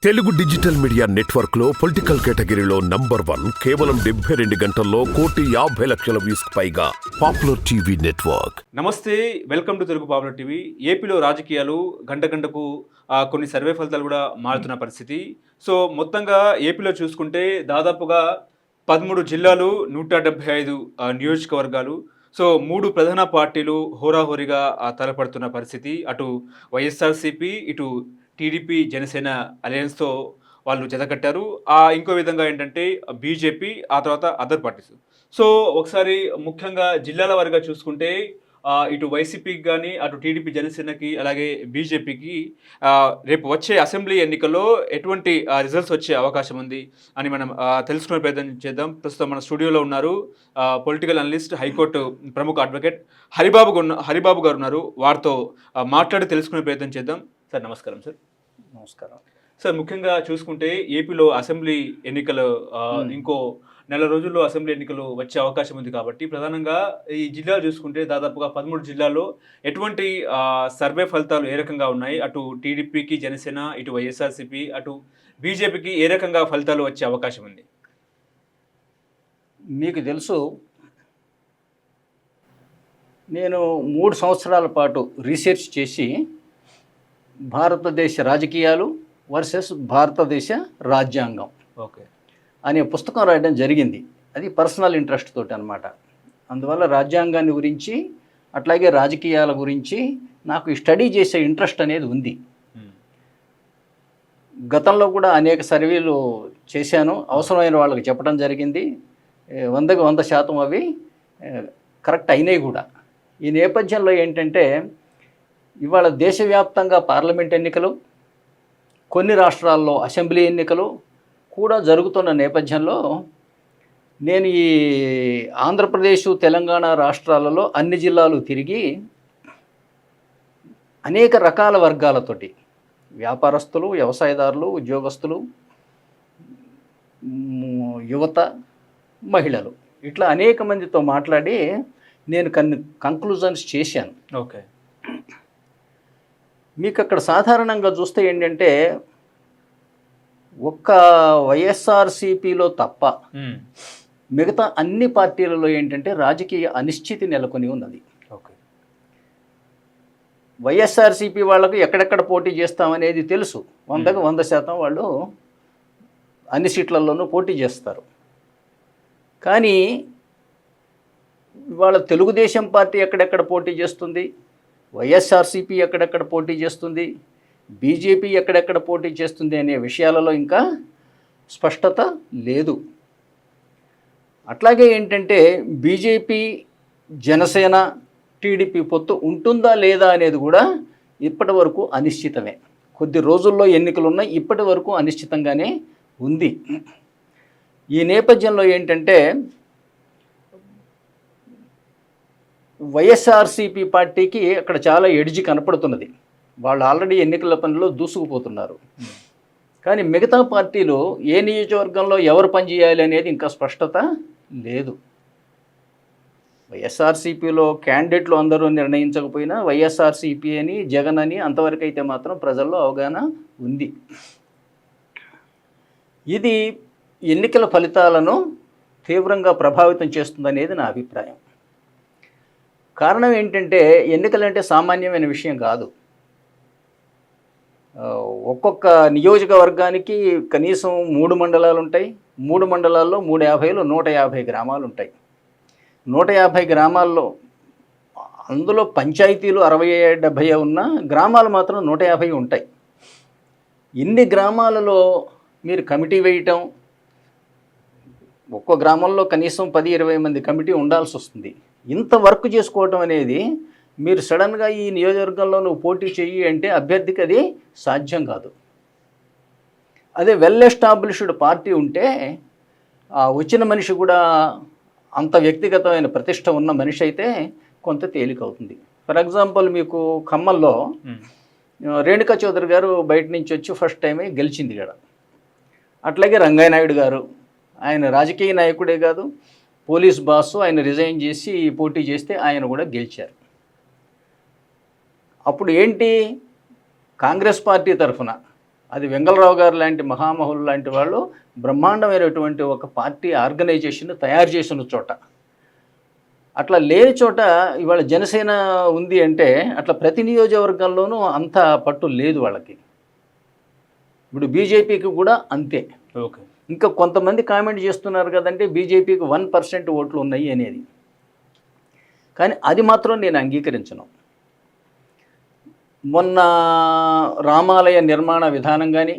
Telugu digital media network లో political కేటగిరీలో number 1 కేవలం 72 గంటల్లో 1,50,00,000 వ్యూస్ పైగా పాపులర్ టీవీ నెట్వర్క్. నమస్తే, welcome to Telugu popular TV. ఏపీలో రాజకీయాలు గంటకు కొన్ని సర్వే ఫలితాలు కూడా మారుతున్న పరిస్థితి. సో మొత్తంగా ఏపీలో చూసుకుంటే దాదాపుగా 13 జిల్లాలు, 175 నియోజకవర్గాలు. సో 3 ప్రధాన పార్టీలు హోరాహోరీగా తలపడుతున్న పరిస్థితి. అటు వైఎస్ఆర్సీపీ, ఇటు టీడీపీ, జనసేన అలయన్స్తో వాళ్ళు జతకట్టారు. ఇంకో విధంగా ఏంటంటే బీజేపీ, ఆ తర్వాత అదర్ పార్టీస్. సో ఒకసారి ముఖ్యంగా జిల్లాల వారిగా చూసుకుంటే ఇటు వైసీపీకి కానీ, అటు టీడీపీ, జనసేనకి, అలాగే బీజేపీకి రేపు వచ్చే అసెంబ్లీ ఎన్నికల్లో ఎటువంటి రిజల్ట్స్ వచ్చే అవకాశం ఉంది అని మనం తెలుసుకునే ప్రయత్నం చేద్దాం. ప్రస్తుతం మన స్టూడియోలో ఉన్నారు పొలిటికల్ అనలిస్ట్, హైకోర్టు ప్రముఖ అడ్వకేట్ హరిబాబు గారు ఉన్నారు. వారితో మాట్లాడి తెలుసుకునే ప్రయత్నం చేద్దాం. సార్ నమస్కారం. సార్ నమస్కారం. సార్ ముఖ్యంగా చూసుకుంటే ఏపీలో అసెంబ్లీ ఎన్నికలు ఇంకో నెల రోజుల్లో అసెంబ్లీ ఎన్నికలు వచ్చే అవకాశం ఉంది కాబట్టి ప్రధానంగా ఈ జిల్లాలు చూసుకుంటే దాదాపుగా 13 జిల్లాల్లో ఎటువంటి సర్వే ఫలితాలు ఏ రకంగా ఉన్నాయి? అటు టీడీపీకి, జనసేన, ఇటు వైఎస్ఆర్సీపీ, అటు బీజేపీకి ఏ రకంగా ఫలితాలు వచ్చే అవకాశం ఉంది? మీకు తెలుసు, నేను 3 సంవత్సరాల పాటు రీసెర్చ్ చేసి భారతదేశ రాజకీయాలు వర్సెస్ భారతదేశ రాజ్యాంగం అనే పుస్తకం రాయడం జరిగింది. అది పర్సనల్ ఇంట్రెస్ట్ తోటి అనమాట. అందువల్ల రాజ్యాంగాన్ని గురించి అట్లాగే రాజకీయాల గురించి నాకు స్టడీ చేసే ఇంట్రెస్ట్ అనేది ఉంది. గతంలో కూడా అనేక సర్వేలు చేశాను, అవసరమైన వాళ్ళకి చెప్పడం జరిగింది. 100కి 100% అవి కరెక్ట్ అయినాయి కూడా. ఈ నేపథ్యంలో ఏంటంటే ఇవాళ దేశవ్యాప్తంగా పార్లమెంట్ ఎన్నికలు, కొన్ని రాష్ట్రాల్లో అసెంబ్లీ ఎన్నికలు కూడా జరుగుతున్న నేపథ్యంలో నేను ఈ ఆంధ్రప్రదేశ్, తెలంగాణ రాష్ట్రాలలో అన్ని జిల్లాలు తిరిగి అనేక రకాల వర్గాలతోటి, వ్యాపారస్తులు, వ్యవసాయదారులు, ఉద్యోగస్తులు, యువత, మహిళలు, ఇట్లా అనేక మందితో మాట్లాడి నేను కంక్లూజన్స్ చేశాను. ఓకే. మీకు అక్కడ సాధారణంగా చూస్తే ఏంటంటే ఒక్క వైఎస్ఆర్సీపీలో తప్ప మిగతా అన్ని పార్టీలలో ఏంటంటే రాజకీయ అనిశ్చితి నెలకొని ఉన్నది. ఓకే. వైఎస్ఆర్సీపీ వాళ్ళకు ఎక్కడెక్కడ పోటీ చేస్తామనేది తెలుసు. 100కి 100% వాళ్ళు అన్ని సీట్లలోనూ పోటీ చేస్తారు. కానీ వాళ్ళ తెలుగుదేశం పార్టీ ఎక్కడెక్కడ పోటీ చేస్తుంది, వైఎస్ఆర్సీపీ ఎక్కడెక్కడ పోటీ చేస్తుంది, బీజేపీ ఎక్కడెక్కడ పోటీ చేస్తుంది అనే విషయాలలో ఇంకా స్పష్టత లేదు. అట్లాగే ఏంటంటే బీజేపీ, జనసేన, టీడీపీ పొత్తు ఉంటుందా లేదా అనేది కూడా ఇప్పటి వరకు అనిశ్చితమే. కొద్ది రోజుల్లో ఎన్నికలు ఉన్నాయి, ఇప్పటి వరకు అనిశ్చితంగానే ఉంది. ఈ నేపథ్యంలో ఏంటంటే వైఎస్ఆర్సీపీ పార్టీకి అక్కడ చాలా ఎడ్జి కనపడుతున్నది. వాళ్ళు ఆల్రెడీ ఎన్నికల పనిలో దూసుకుపోతున్నారు. కానీ మిగతా పార్టీలు ఏ నియోజకవర్గంలో ఎవరు పనిచేయాలి అనేది ఇంకా స్పష్టత లేదు. వైఎస్ఆర్సీపీలో క్యాండిడేట్లు అందరూ నిర్ణయించకపోయినా వైఎస్ఆర్సీపీ అని, జగన్ అని అంతవరకు అయితే మాత్రం ప్రజల్లో అవగాహన ఉంది. ఇది ఎన్నికల ఫలితాలను తీవ్రంగా ప్రభావితం చేస్తుందనేది నా అభిప్రాయం. కారణం ఏంటంటే ఎన్నికలంటే సామాన్యమైన విషయం కాదు. ఒక్కొక్క నియోజకవర్గానికి కనీసం 3 మండలాలు ఉంటాయి. 3 మండలాల్లో 350లో 150 గ్రామాలు ఉంటాయి. 150 గ్రామాల్లో అందులో పంచాయతీలు 60-70 ఉన్న గ్రామాలు మాత్రం 150 ఉంటాయి. ఇన్ని గ్రామాలలో మీరు కమిటీ వేయటం, ఒక్కో గ్రామంలో కనీసం 10-20 మంది కమిటీ ఉండాల్సి వస్తుంది. ఇంత వర్క్ చేసుకోవటం అనేది మీరు సడన్గా ఈ నియోజకవర్గంలో నువ్వు పోటీ చెయ్యి అంటే అభ్యర్థికి అది సాధ్యం కాదు. అదే వెల్ ఎస్టాబ్లిష్డ్ పార్టీ ఉంటే వచ్చిన మనిషి కూడా అంత వ్యక్తిగతమైన ప్రతిష్ట ఉన్న మనిషి అయితే కొంత తేలికవుతుంది. ఫర్ ఎగ్జాంపుల్ మీకు ఖమ్మంలో రేణుకా చౌదరి గారు బయట నుంచి వచ్చి ఫస్ట్ టైమే గెలిచింది కదా. అట్లాగే రంగయ్య నాయుడు గారు, ఆయన రాజకీయ నాయకుడే కాదు, పోలీస్ బాస్, ఆయన రిజైన్ చేసి పోటీ చేస్తే ఆయన కూడా గెలిచారు. అప్పుడు ఏంటి, కాంగ్రెస్ పార్టీ తరఫున అది వెంగళరావు గారు లాంటి మహామహులు లాంటి వాళ్ళు బ్రహ్మాండమైనటువంటి ఒక పార్టీ ఆర్గనైజేషన్ తయారు చేసిన చోట, అట్లా లేని చోట ఇవాళ జనసేన ఉంది అంటే అట్లా ప్రతి నియోజకవర్గంలోనూ అంత పట్టు లేదు వాళ్ళకి. ఇప్పుడు బీజేపీకి కూడా అంతే. ఓకే. ఇంకా కొంతమంది కామెంట్ చేస్తున్నారు కదంటే బీజేపీకి 1% ఓట్లు ఉన్నాయి అనేది, కానీ అది మాత్రం నేను అంగీకరించను. మొన్న రామాలయ నిర్మాణ విధానం కానీ,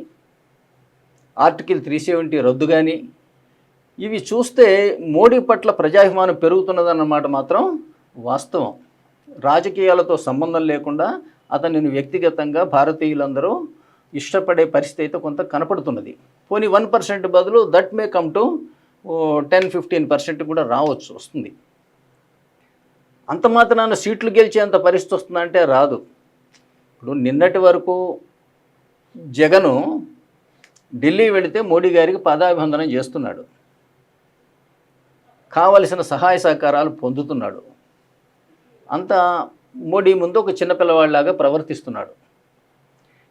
ఆర్టికల్ 370 రద్దు కానీ, ఇవి చూస్తే మోడీ పట్ల ప్రజాభిమానం పెరుగుతున్నదన్నమాట మాత్రం వాస్తవం. రాజకీయాలతో సంబంధం లేకుండా అతనిని వ్యక్తిగతంగా భారతీయులందరూ ఇష్టపడే పరిస్థితి అయితే కొంత కనపడుతున్నది. పోనీ 1% బదులు దట్ మే కమ్ టు 10-15% కూడా రావచ్చు, వస్తుంది. అంత మాత్రాన సీట్లు గెలిచేంత పరిస్థితి వస్తుందంటే రాదు. ఇప్పుడు నిన్నటి వరకు జగను ఢిల్లీ వెళితే మోడీ గారికి పాదాభివందనం చేస్తున్నాడు, కావలసిన సహాయ సహకారాలు పొందుతున్నాడు, అంతా మోడీ ముందు ఒక చిన్నపిల్లవాడిలాగా ప్రవర్తిస్తున్నాడు.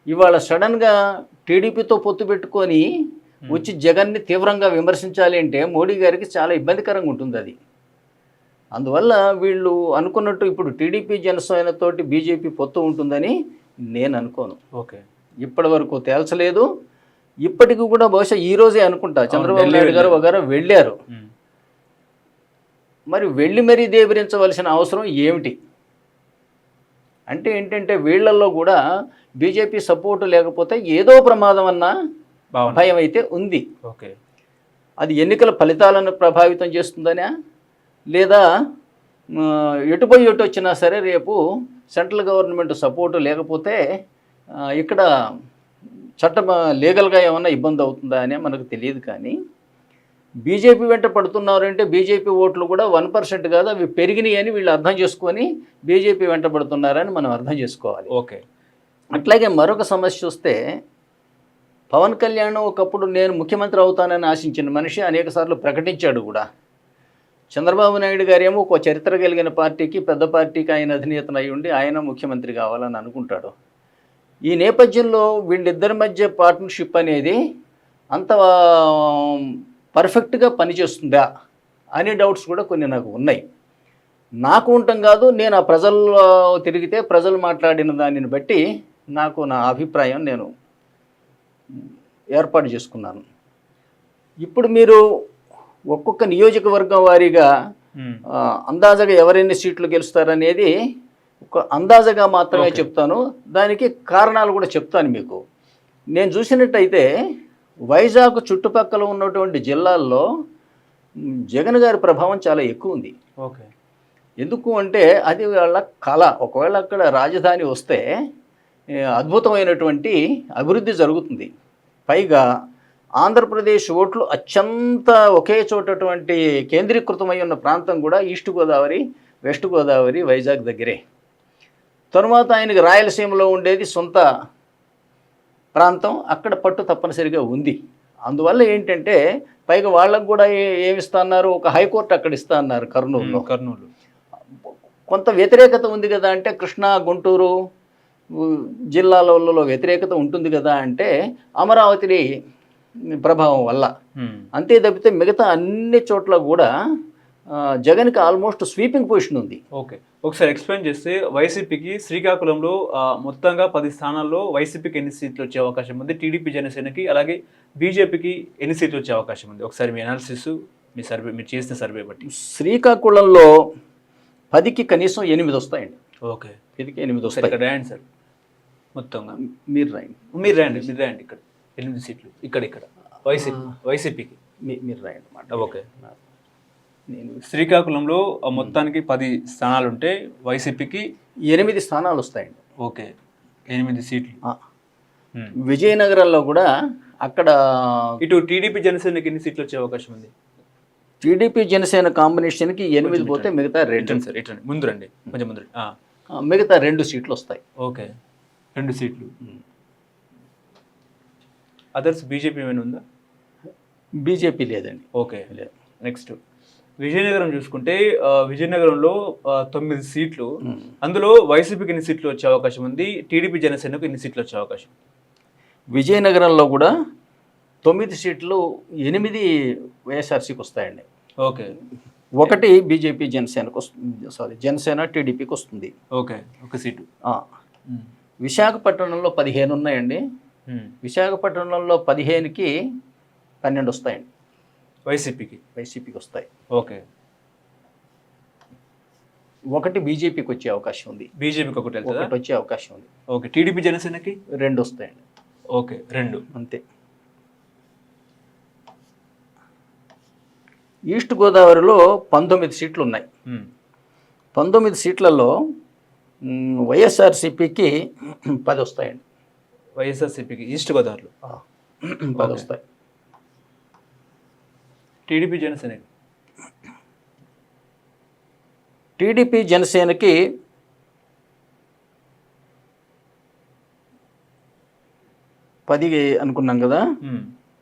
ఇవాళ సడన్గా టీడీపీతో పొత్తు పెట్టుకొని వచ్చి జగన్ని తీవ్రంగా విమర్శించాలి అంటే మోడీ గారికి చాలా ఇబ్బందికరంగా ఉంటుంది అది. అందువల్ల వీళ్ళు అనుకున్నట్టు ఇప్పుడు టీడీపీ జనసేనతోటి బీజేపీ పొత్తు ఉంటుందని నేను అనుకోను. ఓకే. ఇప్పటి వరకు తేల్చలేదు. ఇప్పటికి కూడా బహుశా ఈరోజే అనుకుంటా చంద్రబాబు నాయుడు గారు వగైరా వెళ్ళారు. మరి వెళ్ళి మరీ దేవరించవలసిన అవసరం ఏమిటి అంటే ఏంటంటే వీళ్ళల్లో కూడా బీజేపీ సపోర్టు లేకపోతే ఏదో ప్రమాదం అన్న భయం అయితే ఉంది. ఓకే. అది ఎన్నికల ఫలితాలను ప్రభావితం చేస్తుందనా, లేదా ఎటుపోయి ఎటు వచ్చినా సరే రేపు సెంట్రల్ గవర్నమెంట్ సపోర్టు లేకపోతే ఇక్కడ చట్టం లీగల్గా ఏమన్నా ఇబ్బంది అవుతుందా అనే మనకు తెలియదు. కానీ బీజేపీ వెంట పడుతున్నారంటే బీజేపీ ఓట్లు కూడా 1% కాదు, అవి పెరిగినాయి అని వీళ్ళు అర్థం చేసుకొని బీజేపీ వెంట పడుతున్నారని మనం అర్థం చేసుకోవాలి. ఓకే. అట్లాగే మరొక సమస్య చూస్తే పవన్ కళ్యాణ్ ఒకప్పుడు నేను ముఖ్యమంత్రి అవుతానని ఆశించిన మనిషి, అనేకసార్లు ప్రకటించాడు కూడా. చంద్రబాబు నాయుడు గారేమో ఒక చరిత్ర కలిగిన పార్టీకి, పెద్ద పార్టీకి ఆయన అధినేతను అయి ఉండి ఆయన ముఖ్యమంత్రి కావాలని అనుకుంటాడు. ఈ నేపథ్యంలో వీళ్ళిద్దరి మధ్య పార్ట్నర్షిప్ అనేది అంత పర్ఫెక్ట్గా పనిచేస్తుందా అనే డౌట్స్ కూడా కొన్ని నాకు ఉన్నాయి. నాకు ఉండటం కాదు, నేను ఆ ప్రజల్లో తిరిగితే ప్రజలు మాట్లాడిన దానిని బట్టి నాకు నా అభిప్రాయం నేను ఏర్పాటు చేసుకున్నాను. ఇప్పుడు మీరు ఒక్కొక్క నియోజకవర్గం వారీగా అందాజగా ఎవరెన్ని సీట్లు గెలుస్తారనేది ఒక అందాజగా మాత్రమే చెప్తాను. దానికి కారణాలు కూడా చెప్తాను మీకు. నేను చూసినట్టయితే వైజాగ్ చుట్టుపక్కల ఉన్నటువంటి జిల్లాల్లో జగన్ గారి ప్రభావం చాలా ఎక్కువ ఉంది. ఓకే. ఎందుకు అంటే అది వాళ్ళ కళ. ఒకవేళ అక్కడ రాజధాని వస్తే అద్భుతమైనటువంటి అభివృద్ధి జరుగుతుంది. పైగా ఆంధ్రప్రదేశ్ ఓట్లు అత్యంత ఒకే చోటటువంటి కేంద్రీకృతమై ఉన్న ప్రాంతం కూడా ఈస్ట్ గోదావరి, వెస్ట్ గోదావరి, వైజాగ్ దగ్గరే. తరువాత ఆయనకి రాయలసీమలో ఉండేది సొంత ప్రాంతం, అక్కడ పట్టు తప్పనిసరిగా ఉంది. అందువల్ల ఏంటంటే పైగా వాళ్ళకు కూడా ఏమిస్తున్నారు, ఒక హైకోర్టు అక్కడ ఇస్తా అన్నారు కర్నూలు. కొంత వ్యతిరేకత ఉంది కదా అంటే కృష్ణా, గుంటూరు జిల్లాలలో వ్యతిరేకత ఉంటుంది కదా అంటే అమరావతి ప్రభావం వల్ల. అంతే తప్పితే మిగతా అన్ని చోట్ల కూడా జగన్కి ఆల్మోస్ట్ స్వీపింగ్ పొజిషన్ ఉంది. ఓకే. ఒకసారి ఎక్స్ప్లెయిన్ చేస్తే వైసీపీకి శ్రీకాకుళంలో మొత్తంగా 10 స్థానాల్లో వైసీపీకి ఎన్ని సీట్లు వచ్చే అవకాశం ఉంది, టీడీపీ జనసేనకి అలాగే బీజేపీకి ఎన్ని సీట్లు వచ్చే అవకాశం ఉంది? ఒకసారి మీ అనాలిసిస్, మీ సర్వే, మీరు చేసిన సర్వే బట్టి. శ్రీకాకుళంలో 10కి కనీసం 8 వస్తాయండి. ఓకే. 10కి 8 వస్తాయి. ఇక్కడ రాయండి సార్, మొత్తంగా మీరు రాయండి. మీరు రాయండి. ఇక్కడ 8 సీట్లు ఇక్కడ వైసీపీకి మీరు రాయండి మాట. ఓకే. నేను శ్రీకాకుళంలో మొత్తానికి 10 స్థానాలు ఉంటే వైసీపీకి 8 స్థానాలు వస్తాయండి. ఓకే. 8 సీట్లు. విజయనగరంలో కూడా అక్కడ ఇటు టీడీపీ జనసేనకి ఎన్ని సీట్లు వచ్చే అవకాశం ఉంది? టీడీపీ జనసేన కాంబినేషన్కి 8 పోతే మిగతా 2. సార్ ఇటు ముందు రండి, కొంచెం ముందు. మిగతా 2 సీట్లు వస్తాయి. ఓకే. 2 సీట్లు. అదర్స్ బీజేపీ ఏమైనా ఉందా? బీజేపీ లేదండి. ఓకే. నెక్స్ట్ విజయనగరం చూసుకుంటే విజయనగరంలో 9 సీట్లు. అందులో వైసీపీకి ఎన్ని సీట్లు వచ్చే అవకాశం ఉంది, టీడీపీ జనసేనకు ఎన్ని సీట్లు వచ్చే అవకాశం? విజయనగరంలో కూడా 9 సీట్లు 8 వైఎస్ఆర్సీకి వస్తాయండి. ఓకే. 1 బీజేపీ జనసేనకు వస్తుంది, జనసేన టీడీపీకి వస్తుంది. ఓకే, ఒక సీటు. విశాఖపట్నంలో 15 ఉన్నాయండి. విశాఖపట్నంలో 15కి 12 వస్తాయండి. వైసీపీకి వస్తాయి. ఓకే. 1 బీజేపీకి వచ్చే అవకాశం ఉంది. బీజేపీకి ఒకటి వచ్చే అవకాశం ఉంది. ఓకే. టీడీపీ జనసేనకి 2 వస్తాయండి. ఓకే, 2 అంతే. ఈస్ట్ గోదావరిలో 19 సీట్లు ఉన్నాయి. 19 సీట్లలో వైఎస్ఆర్సీపీకి 10 వస్తాయండి. వైఎస్ఆర్సీపీకి ఈస్ట్ గోదావరిలో 10 వస్తాయి. టీడీపీ జనసేనకి 10 అనుకున్నాం కదా.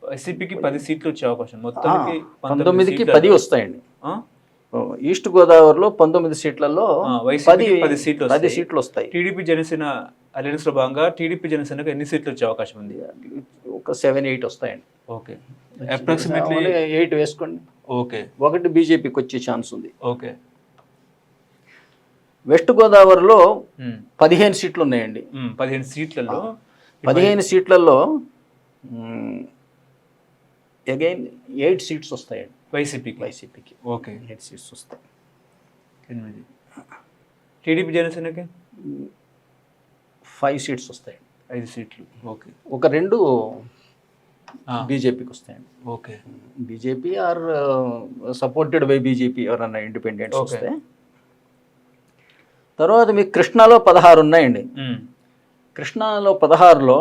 వైసీపీకి 10 సీట్లు వచ్చే అవకాశం, మొత్తానికి 19కి 10 వస్తాయండి. ఈస్ట్ గోదావరిలో 19 సీట్లలో 10 సీట్లు వస్తాయి. టీడీపీ జనసేన అలయన్స్ లో భాగంగా టీడీపీ జనసేనకు ఎన్ని సీట్లు వచ్చే అవకాశం ఉంది? ఒక 7-8 వస్తాయండి. ఓకే, అప్రాక్సిమేట్లీ 8 వేసుకోండి. ఓకే. 1 బీజేపీకి వచ్చే ఛాన్స్ ఉంది. ఓకే. వెస్ట్ గోదావరిలో 15 సీట్లు ఉన్నాయండి. 15 సీట్లలో 15 సీట్లలో అగైన్ 8 సీట్స్ వస్తాయండి వైసీపీకి. ఓకే, 8 సీట్స్ వస్తాయి. 8. టీడీపీ జనసేనకి 5 సీట్స్ వస్తాయండి. 5 సీట్లు. ఓకే. ఒక 2 బీజేపీకి వస్తాయండి. Okay. BJP or supported by BJP ఎవరన్నా ఇండిపెండెంట్స్ వస్తే. తర్వాత మీకు కృష్ణాలో 16 ఉన్నాయండి. కృష్ణాలో 16లో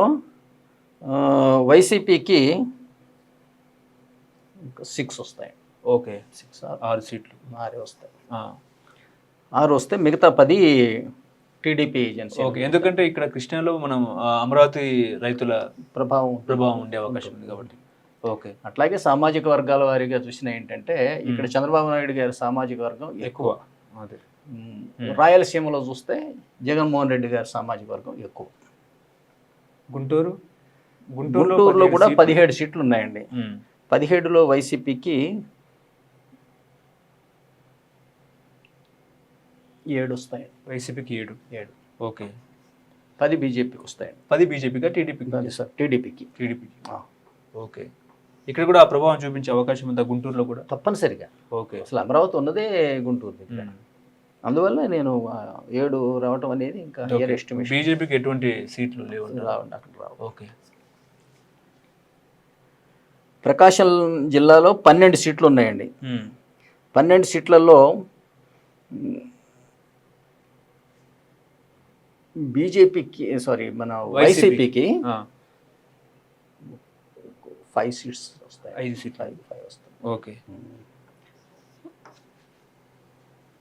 వైసీపీకి 6 వస్తాయండి. ఓకే. 6 సీట్లు 6 వస్తాయి. 6 వస్తే మిగతా 10 టీడీపీ ఏజెన్సీ. ఓకే, ఎందుకంటే ఇక్కడ కృష్ణాలో మనం అమరావతి రైతుల ప్రభావం ఉండే అవకాశం ఉంది కాబట్టి. ఓకే. అట్లాగే సామాజిక వర్గాల వారీగా చూసిన ఏంటంటే ఇక్కడ చంద్రబాబు నాయుడు గారి సామాజిక వర్గం ఎక్కువ. అదే. రాయలసీమలో చూస్తే జగన్మోహన్ రెడ్డి గారి సామాజిక వర్గం ఎక్కువ. గుంటూరులో కూడా 17 సీట్లు ఉన్నాయండి. 17లో వైసీపీకి 7 వస్తాయి. వైసీపీకి 7. ఓకే. 10 బీజేపీకి వస్తాయండి. 10 బీజేపీగా టీడీపీకి? సార్, టీడీపీకి. ఓకే. ఇక్కడ కూడా ఆ ప్రభావం చూపించే అవకాశం ఉందా గుంటూరులో కూడా? తప్పనిసరిగా. ఓకే. అసలు అమరావతి ఉన్నదే గుంటూరు దగ్గర. అందువల్ల నేను 7 రావటం అనేది ఇంకా హైయర్ ఎస్టిమేషన్. బీజేపీకి ఎటువంటి సీట్లు లేవు? రావు. ఓకే. ప్రకాశం జిల్లాలో 12 సీట్లు ఉన్నాయండి. 12 సీట్లలో బీజేపీకి వైసీపీకి 5 సీట్స్ వస్తాయి. 5 సీట్లు. 5 వస్తాయి. ఓకే.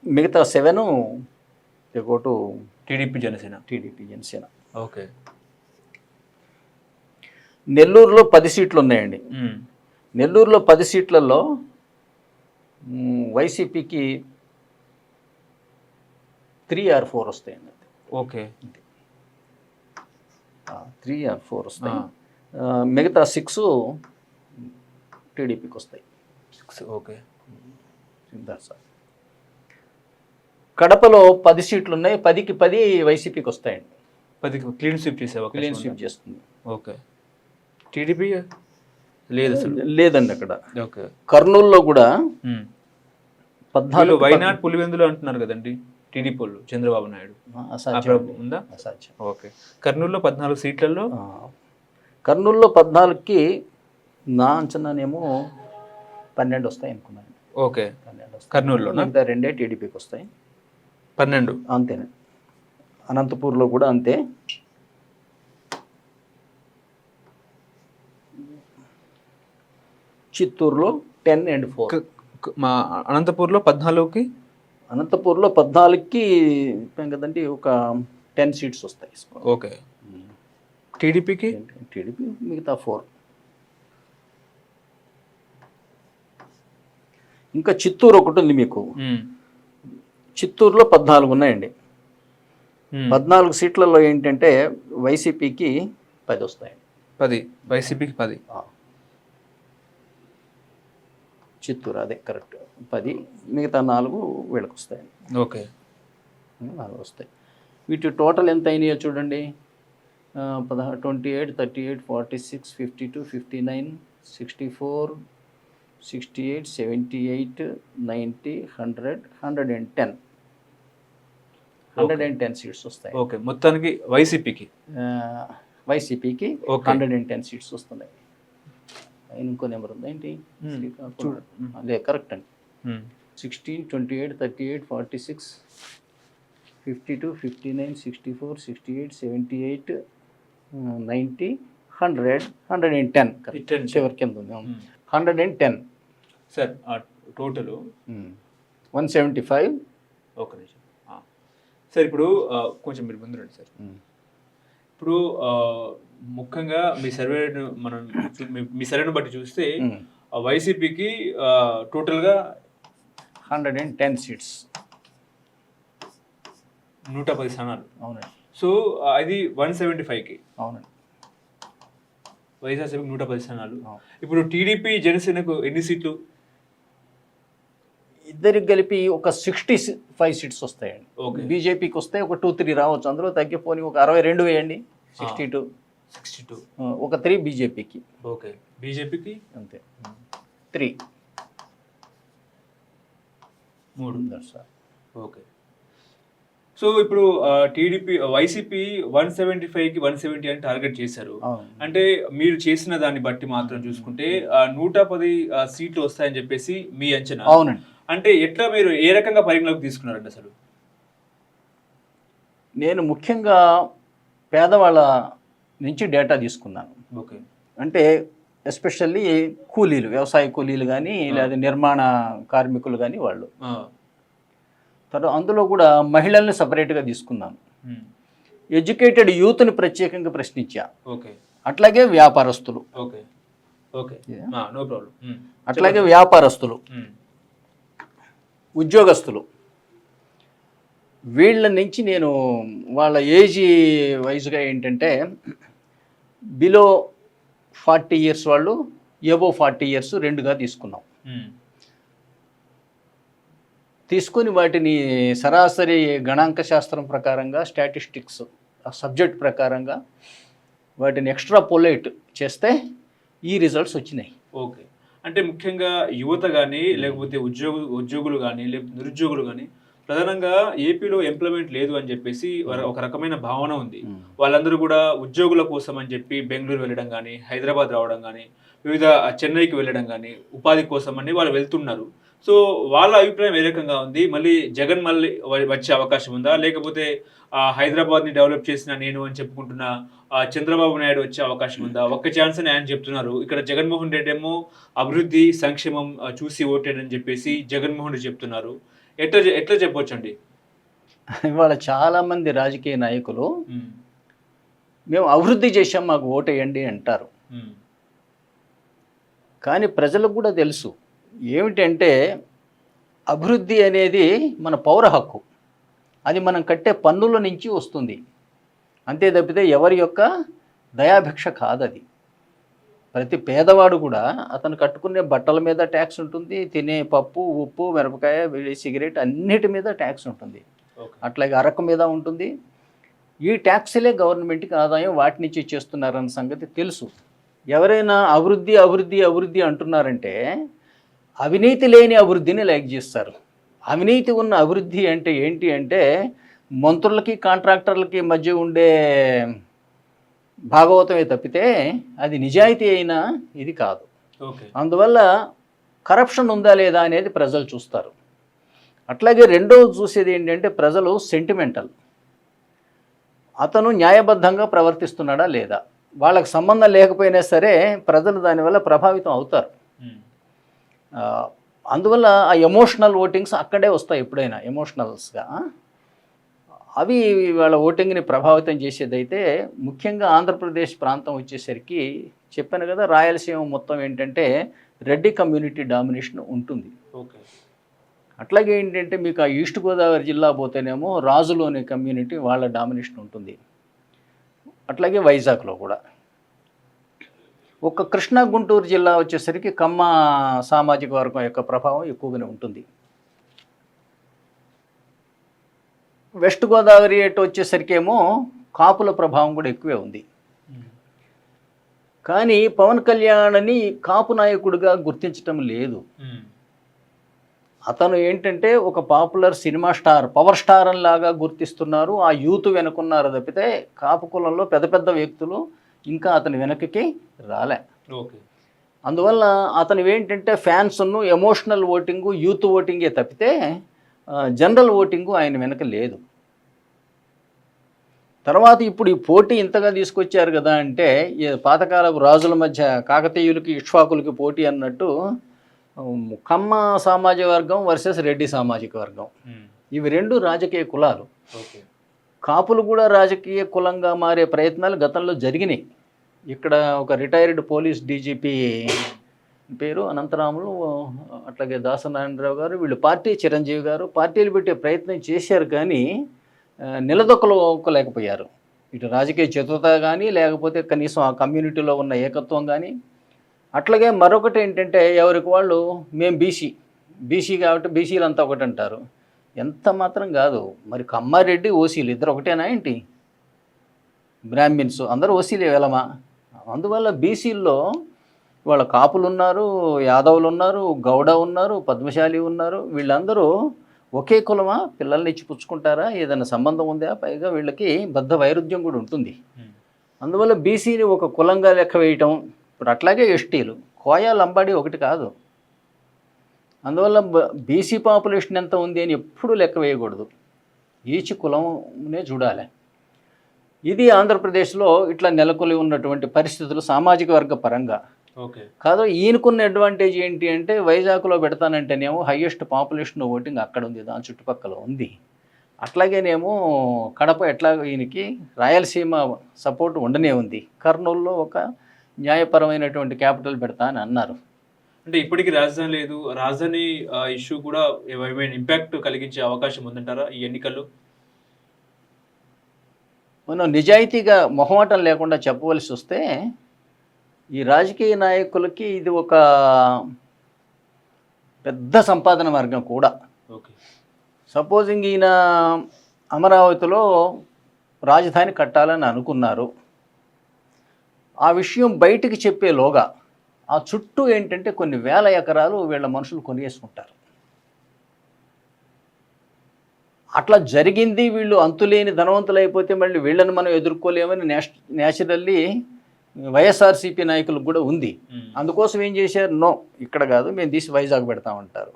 మిగతా 7 టీడీపీ జనసేన. ఓకే. నెల్లూరులో 10 సీట్లు ఉన్నాయండి. నెల్లూరులో 10 సీట్లలో వైసీపీకి 3 or 4 వస్తాయండి. ఓకే. 3 or 4 వస్తాయి. మిగతా 6 టీడీపీకి వస్తాయి. 6. ఓకే. కడపలో 10 సీట్లు ఉన్నాయి. 10కి 10 వైసీపీకి వస్తాయండి. 10కి క్లీన్ స్వీప్ చేస్తుంది. ఓకే. టీడీపీ లేదండి అక్కడ. ఓకే. కర్నూలులో కూడా 14. వైనాడ్ పులివెందులు అంటున్నారు కదండి టీడీపీ వాళ్ళు, చంద్రబాబు నాయుడు. ఉందా? అసాధ్యం. ఓకే. కర్నూలులో 14 సీట్లలో కర్నూలులో 14కి నా అంచనానేమో 12 వస్తాయి అనుకున్నాను. ఓకే. కర్నూలులో మిగతా 2 టీడీపీకి వస్తాయి. 12 అంతేనే. అనంతపూర్లో కూడా అంతే. చిత్తూరులో 10 and 4. మా అనంతపూర్లో 14కి 14కి కదండి ఒక 10 సీట్స్ వస్తాయి. ఓకే. టీడీపీ మిగతా 4. ఇంకా చిత్తూరు ఒకటి ఉంది మీకు. చిత్తూరులో 14 ఉన్నాయండి. 14 సీట్లలో ఏంటంటే వైసీపీకి 10 వస్తాయండి. 10 వైసీపీకి 10. చిత్తూరు అదే కరెక్ట్ 10, మిగతా 4 వీళ్ళకి వస్తాయి. ఓకే. 4 వస్తాయి. వీటి టోటల్ ఎంత అయినాయో చూడండి. 28, 38, 46, 52, 59, 64, 68, 78, 90, 100, 110. 110 సీట్స్ వస్తాయి. ఓకే, మొత్తానికి వైసీపీకి వైసీపీకి Okay. 110 సీట్స్ వస్తున్నాయి. ఇంకో నెంబర్ ఉందా ఏంటి? అదే కరెక్ట్ అండి. 16, 28, 38, 46, 52, 59, 64, 68, 78, 90, 100, 110 కరెక్ట్. 10. చివరి కింద ఉంది. 110. Sir total 175. ఒక నిమిషం సార్. ఇప్పుడు కొంచెం మీరు ముందు రండి సార్. ఇప్పుడు ముఖ్యంగా మీ సర్వేను మనం మీ సర్వేను బట్టి చూస్తే వైసీపీకి టోటల్గా 110 సీట్స్. 110 స్థానాలు. అవునండి. సో అది 175కి. అవునండి. వైఎస్ఆర్సీపీకి 110 స్థానాలు. ఇప్పుడు టీడీపీ జనసేనకు ఎన్ని సీట్లు? ఇద్దరికి కలిపి ఒక 65 సీట్స్ వస్తాయండి. Okay. బీజేపీకి వస్తే ఒక 2-3 రావచ్చు. అందులో తగ్గిపోని ఒక 62 వేయండి. 62. ఒక 3 బీజేపీకి. ఓకే, బీజేపీకి అంతే. 3. 3. సార్. ఓకే. సో ఇప్పుడు టీడీపీ వైసీపీ 175కి 170 అని టార్గెట్ చేశారు. అంటే మీరు చేసిన దాన్ని బట్టి మాత్రం చూసుకుంటే 110 సీట్లు వస్తాయని చెప్పేసి మీ అంచనా. అవునండి. అంటే ఎట్లా మీరు ఏ రకంగా పరిగణలోకి తీసుకున్నారండి అసలు? నేను ముఖ్యంగా పేదవాళ్ళ నుంచి డేటా తీసుకున్నాను. ఓకే. అంటే ఎస్పెషల్లీ కూలీలు, వ్యవసాయ కూలీలు కానీ లేదా నిర్మాణ కార్మికులు కానీ వాళ్ళు. తర్వాత అందులో కూడా మహిళల్ని సపరేట్గా తీసుకున్నాను. ఎడ్యుకేటెడ్ యూత్ని ప్రత్యేకంగా ప్రశ్నించా. ఓకే. అట్లాగే వ్యాపారస్తులు. ఓకే. Okay, no problem. అట్లాగే వ్యాపారస్తులు, ఉద్యోగస్తులు, వీళ్ళ నుంచి నేను వాళ్ళ ఏజ్ వైజ్గా ఏంటంటే బిలో 40 ఇయర్స్ వాళ్ళు, ఎబో 40 ఇయర్స్ 2గా తీసుకున్నాం. తీసుకొని వాటిని సరాసరి గణాంక శాస్త్రం ప్రకారంగా, స్టాటిస్టిక్స్ సబ్జెక్ట్ ప్రకారంగా వాటిని ఎక్స్ట్రాపోలేట్ చేస్తే ఈ రిజల్ట్స్ వచ్చినాయి. ఓకే. అంటే ముఖ్యంగా యువత కానీ లేకపోతే ఉద్యోగులు కానీ లేకపోతే నిరుద్యోగులు కానీ ప్రధానంగా ఏపీలో ఎంప్లాయ్మెంట్ లేదు అని చెప్పేసి ఒక రకమైన భావన ఉంది. వాళ్ళందరూ కూడా ఉద్యోగుల కోసం అని చెప్పి బెంగళూరు వెళ్ళడం కానీ, హైదరాబాద్ రావడం కానీ, వివిధ చెన్నైకి వెళ్ళడం కానీ, ఉపాధి కోసం అని వాళ్ళు వెళ్తున్నారు. సో వాళ్ళ అభిప్రాయం ఏ రకంగా ఉంది? మళ్ళీ జగన్ మళ్ళీ వచ్చే అవకాశం ఉందా? లేకపోతే హైదరాబాద్ని డెవలప్ చేసిన నేను అని చెప్పుకుంటున్న చంద్రబాబు నాయుడు వచ్చే అవకాశం ఉందా? ఒక్క ఛాన్స్ అని ఆయన చెప్తున్నారు. ఇక్కడ జగన్మోహన్ రెడ్డి ఏమో అభివృద్ధి సంక్షేమం చూసి ఓటేడని చెప్పేసి జగన్మోహన్ రెడ్డి చెప్తున్నారు. ఎట్లా చెప్పొచ్చండి? ఇవాళ చాలామంది రాజకీయ నాయకులు మేము అభివృద్ధి చేశాం మాకు ఓటేయండి అంటారు. కానీ ప్రజలకు కూడా తెలుసు ఏమిటంటే అభివృద్ధి అనేది మన పౌర హక్కు. అది మనం కట్టే పన్నుల నుంచి వస్తుంది. అంతే తప్పితే ఎవరి యొక్క దయాభిక్ష కాదది. ప్రతి పేదవాడు కూడా అతను కట్టుకునే బట్టల మీద ట్యాక్స్ ఉంటుంది, తినే పప్పు, ఉప్పు, మిరపకాయ, సిగరెట్ అన్నిటి మీద ట్యాక్స్ ఉంటుంది. అట్లాగే అరకు మీద ఉంటుంది. ఈ ట్యాక్స్లే గవర్నమెంట్కి ఆదాయం, వాటి నుంచి చేస్తున్నారన్న సంగతి తెలుసు. ఎవరైనా అభివృద్ధి అభివృద్ధి అభివృద్ధి అంటున్నారంటే అవినీతి లేని అభివృద్ధిని లైక్ చేస్తారు. అవినీతి ఉన్న అభివృద్ధి అంటే ఏంటి అంటే మంత్రులకి కాంట్రాక్టర్లకి మధ్య ఉండే భాగవతమే తప్పితే అది నిజాయితీ అయినా ఇది కాదు. అందువల్ల కరప్షన్ ఉందా లేదా అనేది ప్రజలు చూస్తారు. అట్లాగే రెండోది చూసేది ఏంటంటే ప్రజలు సెంటిమెంటల్. అతను న్యాయబద్ధంగా ప్రవర్తిస్తున్నాడా లేదా, వాళ్ళకి సంబంధం లేకపోయినా సరే ప్రజలు దానివల్ల ప్రభావితం అవుతారు. అందువల్ల ఆ ఎమోషనల్ ఓటింగ్స్ అక్కడే వస్తాయి. ఎప్పుడైనా ఎమోషనల్స్గా అవి వాళ్ళ ఓటింగ్ని ప్రభావితం చేసేదైతే ముఖ్యంగా ఆంధ్రప్రదేశ్ ప్రాంతం వచ్చేసరికి చెప్పాను కదా, రాయలసీమ మొత్తం ఏంటంటే రెడ్డి కమ్యూనిటీ డామినేషన్ ఉంటుంది. ఓకే. అట్లాగే ఏంటంటే మీకు ఆ ఈస్ట్ గోదావరి జిల్లా పోతేనేమో రాజులోని కమ్యూనిటీ వాళ్ళ డామినేషన్ ఉంటుంది. అట్లాగే వైజాగ్లో కూడా ఒక కృష్ణా గుంటూరు జిల్లా వచ్చేసరికి కమ్మ సామాజిక వర్గం యొక్క ప్రభావం ఎక్కువగానే ఉంటుంది. వెస్ట్ గోదావరి అటు వచ్చేసరికి ఏమో కాపుల ప్రభావం కూడా ఎక్కువే ఉంది. కానీ పవన్ కళ్యాణ్ని కాపు నాయకుడిగా గుర్తించటం లేదు. అతను ఏంటంటే ఒక popular cinema star, power star లాగా గుర్తిస్తున్నారు. ఆ యూత్ వెనుకున్నారు తప్పితే కాపు కులంలో పెద్ద పెద్ద వ్యక్తులు ఇంకా అతని వెనక్కి రాలే. ఓకే. అందువల్ల అతను ఏంటంటే ఫ్యాన్స్ను ఎమోషనల్ ఓటింగు, యూత్ ఓటింగే తప్పితే జనరల్ ఓటింగు ఆయన వెనక లేదు. తర్వాత ఇప్పుడు ఈ పోటీ ఇంతగా తీసుకొచ్చారు కదా అంటే, ఈ పాతకాలపు రాజుల మధ్య కాకతీయులకి ఇక్ష్వాకులకి పోటీ అన్నట్టు కమ్మ సామాజిక వర్గం వర్సెస్ రెడ్డి సామాజిక వర్గం, ఇవి రెండు రాజకీయ కులాలు. కాపులు కూడా రాజకీయ కులంగా మారే ప్రయత్నాలు గతంలో జరిగినాయి. ఇక్కడ ఒక రిటైర్డ్ పోలీస్ డీజీపీ పేరు అనంతరాములు, అట్లాగే దాసనారాయణరావు గారు, వీళ్ళు పార్టీ చిరంజీవి గారు పార్టీలు పెట్టే ప్రయత్నం చేశారు కానీ నిలదొక్కలేకపోయారు. ఇటు రాజకీయ చతురత కానీ లేకపోతే కనీసం ఆ కమ్యూనిటీలో ఉన్న ఏకత్వం కానీ. అట్లాగే మరొకటి ఏంటంటే ఎవరికి వాళ్ళు మేము బీసీ కాబట్టి బీసీలు అంతా ఒకటి అంటారు. ఎంత మాత్రం కాదు. మరి కమ్మారెడ్డి ఓసీలు ఇద్దరు ఒకటేనా ఏంటి? బ్రాహ్మిన్స్ అందరూ ఓసీలే వేలమా? అందువల్ల బీసీల్లో వాళ్ళ కాపులు ఉన్నారు, యాదవులు ఉన్నారు, గౌడ ఉన్నారు, పద్మశాలి ఉన్నారు. వీళ్ళందరూ ఒకే కులమా? పిల్లల్ని ఇచ్చి పుచ్చుకుంటారా? ఏదైనా సంబంధం ఉందా? పైగా వీళ్ళకి బద్ధ వైరుధ్యం కూడా ఉంటుంది. అందువల్ల బీసీని ఒక కులంగా లెక్క వేయటం. ఇప్పుడు అట్లాగే ఎస్టీలు, కోయా లంబాడి ఒకటి కాదు. అందువల్ల బీసీ పాపులేషన్ ఎంత ఉంది అని ఎప్పుడూ లెక్క వేయకూడదు. ఈచ్ కులంనే చూడాలి. ఇది ఆంధ్రప్రదేశ్లో ఇట్లా నెలకొలి ఉన్నటువంటి పరిస్థితులు సామాజిక వర్గ పరంగా. కాదు, ఈయనకున్న అడ్వాంటేజ్ ఏంటి అంటే వైజాగ్లో పెడతానంటేనేమో హయ్యెస్ట్ పాపులేషన్ ఓటింగ్ అక్కడ ఉంది, దాని చుట్టుపక్కల ఉంది. అట్లాగేనేమో కడప ఎట్లా ఈయనకి రాయలసీమ సపోర్ట్ ఉండనే ఉంది. కర్నూలులో ఒక న్యాయపరమైనటువంటి క్యాపిటల్ పెడతా అని అన్నారు. అంటే ఇప్పటికీ రాజధాని లేదు. రాజధాని ఇష్యూ కూడా ఏమైనా ఇంపాక్ట్ కలిగించే అవకాశం ఉందంటారా ఈ ఎన్నికల్లో? మనం నిజాయితీగా మొహమాటం లేకుండా చెప్పవలసి వస్తే ఈ రాజకీయ నాయకులకి ఇది ఒక పెద్ద సంపాదన మార్గం కూడా. సపోజింగ్ ఈయన అమరావతిలో రాజధాని కట్టాలని అనుకున్నారు. ఆ విషయం బయటికి చెప్పేలోగా ఆ చుట్టూ ఏంటంటే కొన్ని వేల ఎకరాలు వీళ్ళ మనుషులు కొనేసుకుంటారు. అట్లా జరిగింది. వీళ్ళు అంతులేని ధనవంతులు అయిపోతే మళ్ళీ వీళ్ళని మనం ఎదుర్కోలేమని న్యాచురల్లీ వైఎస్ఆర్సీపీ నాయకులకు కూడా ఉంది. అందుకోసం ఏం చేశారు, నో ఇక్కడ కాదు మేము తీసి వైజాగ్ పెడతామంటారు.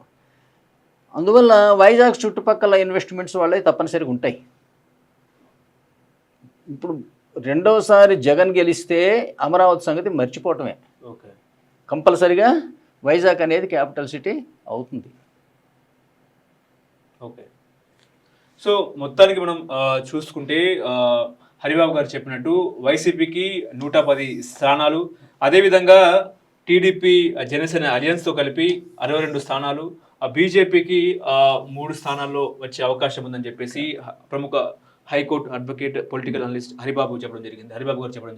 అందువల్ల వైజాగ్ చుట్టుపక్కల ఇన్వెస్ట్మెంట్స్ వాళ్ళే తప్పనిసరిగా ఉంటాయి. ఇప్పుడు రెండోసారి జగన్ గెలిస్తే అమరావతి సంగతి మర్చిపోవటమే. కంపల్సరిగా వైజాగ్ అనేది క్యాపిటల్ సిటీ అవుతుంది. ఓకే. సో మొత్తానికి మనం చూసుకుంటే హరిబాబు గారు చెప్పినట్టు వైసీపీకి 110 స్థానాలు, అదేవిధంగా టీడీపీ జనసేన అలియన్స్తో కలిపి 62 స్థానాలు, బీజేపీకి 3 స్థానాల్లో వచ్చే అవకాశం ఉందని చెప్పేసి ప్రముఖ high court advocate political analyst Haribabu గారు చెప్పడం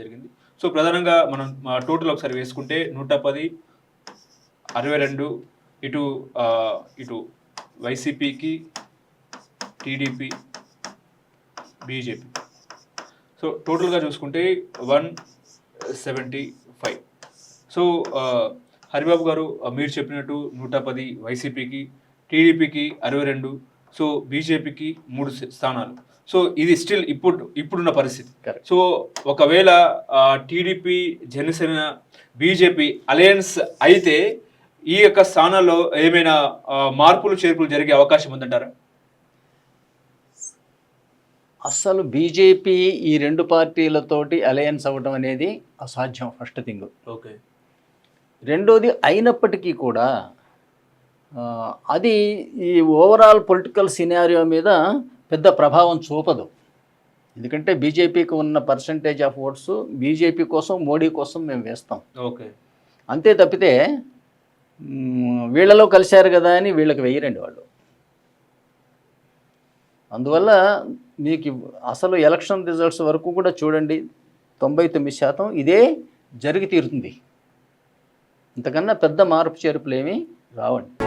జరిగింది. సో ప్రధానంగా మనం టోటల్ ఒకసారి వేసుకుంటే 110, 62 ఇటు వైసీపీకి, టీడీపీ, బీజేపీ. సో టోటల్గా చూసుకుంటే 175. సో హరిబాబు గారు మీరు చెప్పినట్టు 110 వైసీపీకి, టీడీపీకి 62, సో బీజేపీకి 3 స్థానాలు. సో ఇది స్టిల్ ఇప్పుడున్న పరిస్థితి. సో ఒకవేళ టీడీపీ, జనసేన, బీజేపీ అలయన్స్ అయితే ఈ యొక్క స్థానాల్లో ఏమైనా మార్పులు చేర్పులు జరిగే అవకాశం ఉందంటారా? అసలు బీజేపీ ఈ రెండు పార్టీలతోటి అలయన్స్ అవ్వడం అనేది అసాధ్యం, ఫస్ట్ థింగ్. ఓకే. రెండోది అయినప్పటికీ కూడా అది ఈ ఓవరాల్ పొలిటికల్ సినారియో మీద పెద్ద ప్రభావం చూపదు. ఎందుకంటే బీజేపీకి ఉన్న పర్సంటేజ్ ఆఫ్ ఓట్స్ బీజేపీ కోసం, మోడీ కోసం మేము వేస్తాం. ఓకే. అంతే తప్పితే వీళ్ళలో కలిశారు కదా అని వీళ్ళకి వేయరండి వాళ్ళు. అందువల్ల మీకు అసలు ఎలక్షన్ రిజల్ట్స్ వరకు కూడా చూడండి, 99% ఇదే జరిగి తీరుతుంది. ఇంతకన్నా పెద్ద మార్పు చేర్పులు ఏమీ రావండి.